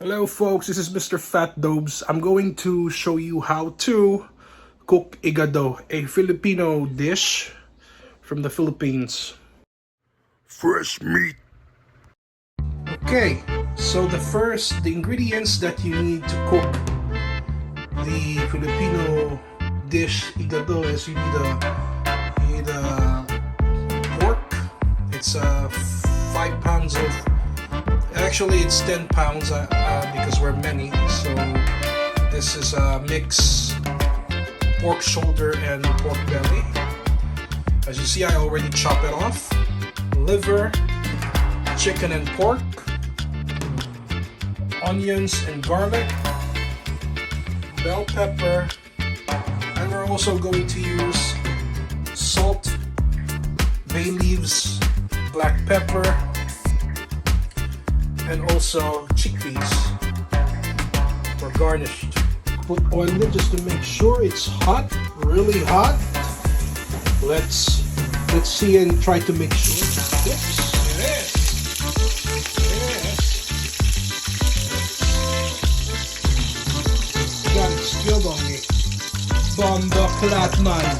Hello folks, this is Mr. Fat Dobes. I'm going to show you how to cook Igado, a Filipino dish from the Philippines. Fresh meat. Okay, so the ingredients that you need to cook the Filipino dish Igado is you need a pork. It's 5 pounds of. Actually, it's 10 pounds because we're many. So this is a mix pork shoulder and pork belly. As you see, I already chopped it off. Liver, chicken and pork, onions and garlic, bell pepper, and we're also going to use salt, bay leaves, black pepper, and also chickpeas for garnished. Put oil in just to make sure it's hot, really hot. Let's see and try to make sure. Oops, it is. Yes. Got it spilled on me. Bomba flat man.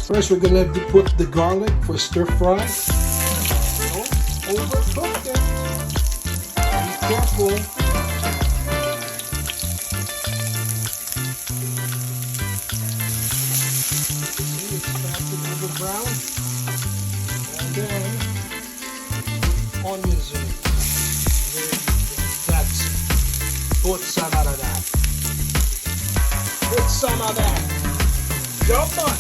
First, we're gonna put the garlic for stir fry. Don't overcook it. Careful. It's starting to go brown. And then onions in it. That's it. Put some of that. Put some of that. Come on.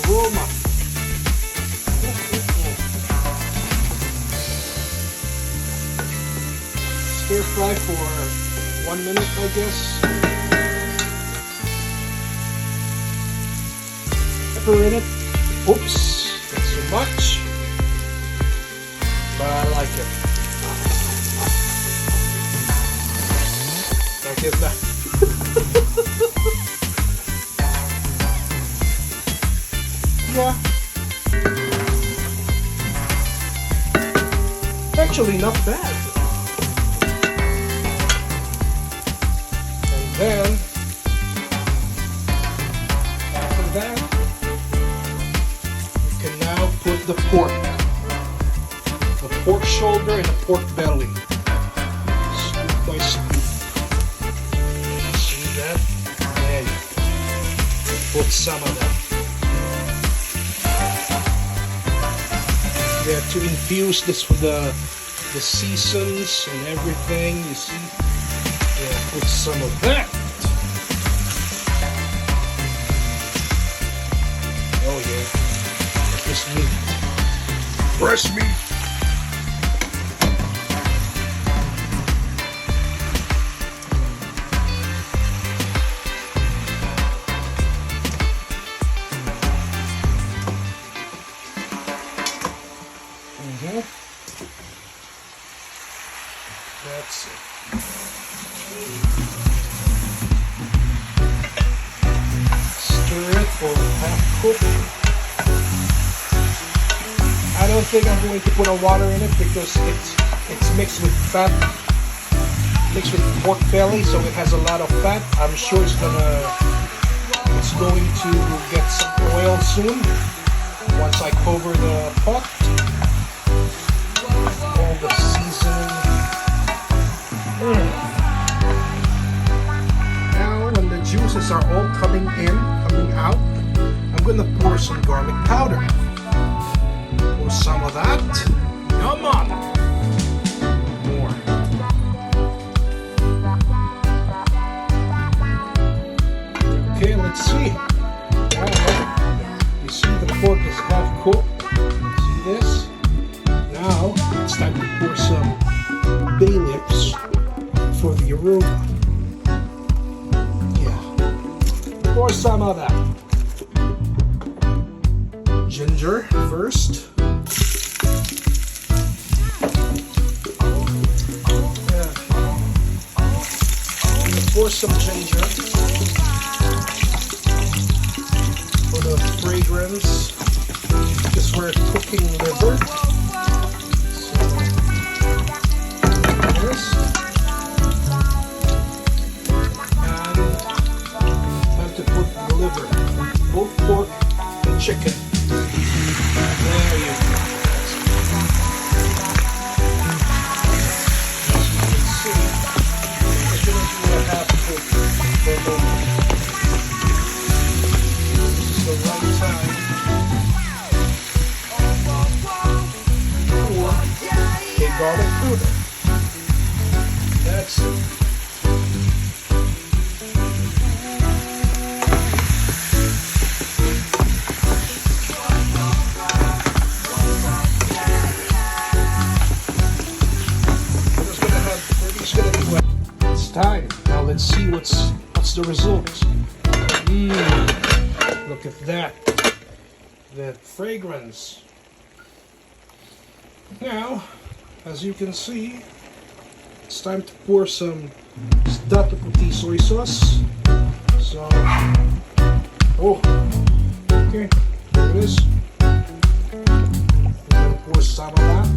Aroma. Stir fry for 1 minute, I guess. Pepper in it. Oops, that's too much. But I like it. Like it that. Yeah. Actually not bad. And then after that you can now put the pork shoulder and the pork belly. Scoop by scoop. See that? There you go. Put some of that. Yeah, to infuse this with the seasons and everything, you see. Yeah, put some of that. Oh yeah, this meat, fresh meat. That's it. Stir it for half cook. I don't think I'm going to put a water in it because it's mixed with fat, mixed with pork belly, so it has a lot of fat. I'm sure it's going to get some oil soon once I cover the pot. All the seasoning. Now when the juices are all coming out, I'm gonna pour some garlic powder. Pour some of that. Come on. More. Okay, let's see. You see the pork is half cooked. See this? Now it's time to pour some bay leaves for the aroma. Yeah. Pour some of that. Ginger first. pour some ginger for the fragrance because we're cooking liver. So this, and time to put the liver, both pork and chicken. There you go. Garlic powder. That's it. It's time. Now let's see what's the results. Look at that. That fragrance. Now, as you can see, it's time to pour some dato puti soy sauce. So, okay, there it is. I'm gonna pour some of that.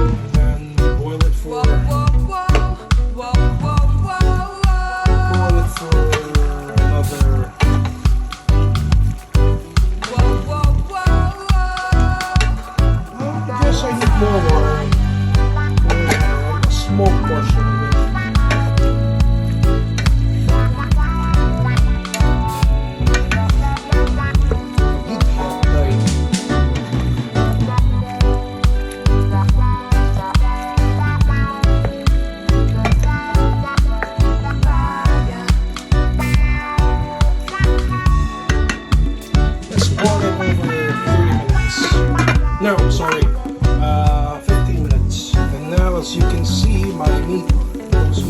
And then boil it for another. I need more water. A small portion of it. Let's boil it over 30 minutes. No, sorry. 15 minutes. And now, as you can see, my meat, those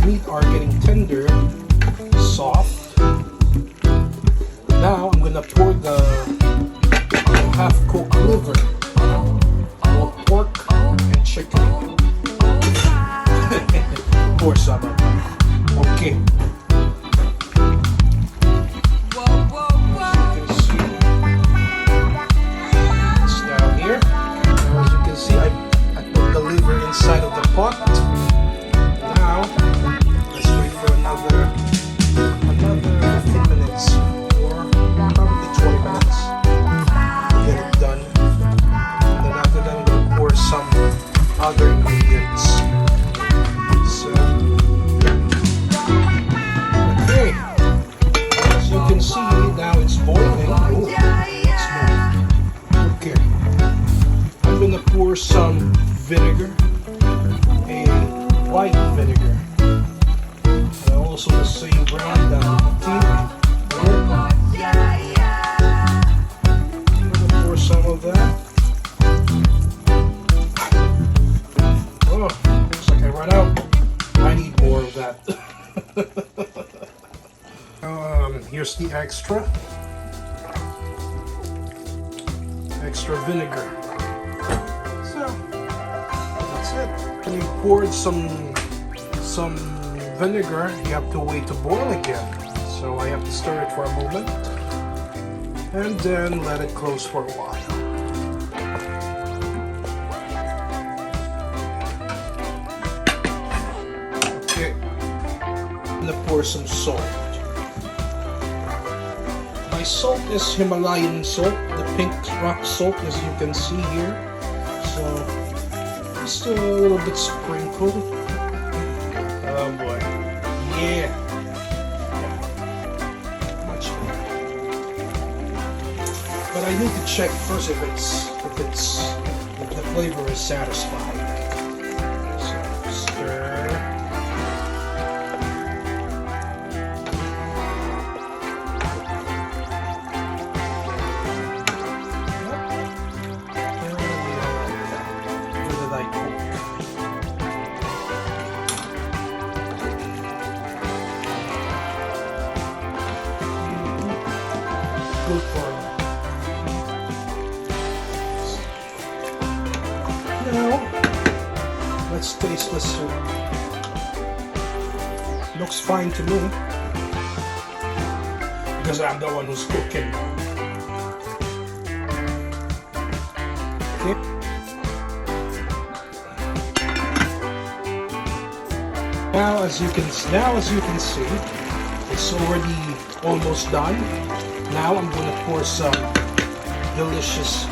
meat are getting tender, soft. Now I'm gonna pour the half-cooked liver, both pork and chicken. Pour some of that. Okay. Inside of the pot. Now let's wait for another 15 minutes or probably 20 minutes to get it done. And then after that, I'm going to pour some other ingredients. So okay, as you can see, now it's boiling. Oh, it's okay. I'm going to pour some vinegar. White vinegar, and also the same brand that I'm going to pour some of that. Oh, looks like I ran out. I need more of that. Here's the extra vinegar. So that's it. When you poured some vinegar, you have to wait to boil again. So I have to stir it for a moment and then let it close for a while. Okay, I'm gonna pour some salt. My salt is Himalayan salt, the pink rock salt, as you can see here. So just a little bit sprinkled. Oh boy. Yeah. Much better. But I need to check first if the flavor is satisfying. So stir. Good for now. tasteless soup. Looks fine to me because I'm the one who's cooking. Okay. Now as you can see, it's already almost done. Now I'm gonna pour some delicious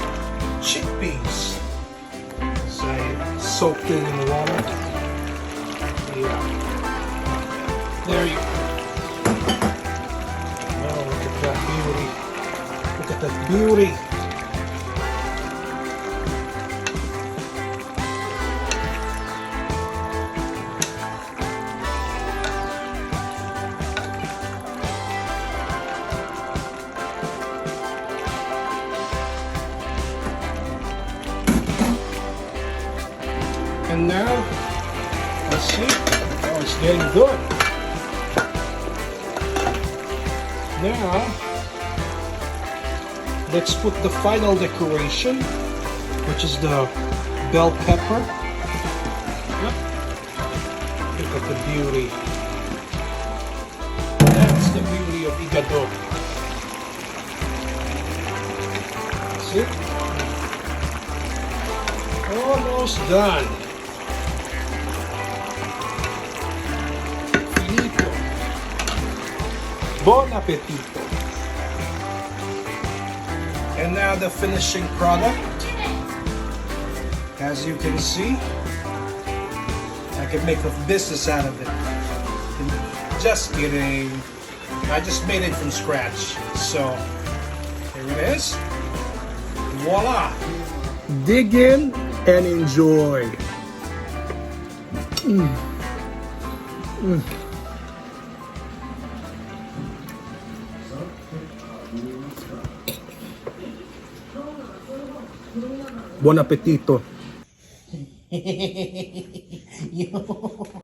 chickpeas. So I soaked it in water. Yeah. There you go. Oh, look at that beauty. Look at that beauty. And now, let's see. Oh, it's getting good. Now, let's put the final decoration, which is the bell pepper. Yep. Look at the beauty. That's the beauty of Igado. See? Almost done. Finito. Bon appetito. And now the finishing product. As you can see, I can make a business out of it. Just kidding. I just made it from scratch. So, here it is. Voila. Dig in and enjoy. Buon appetito.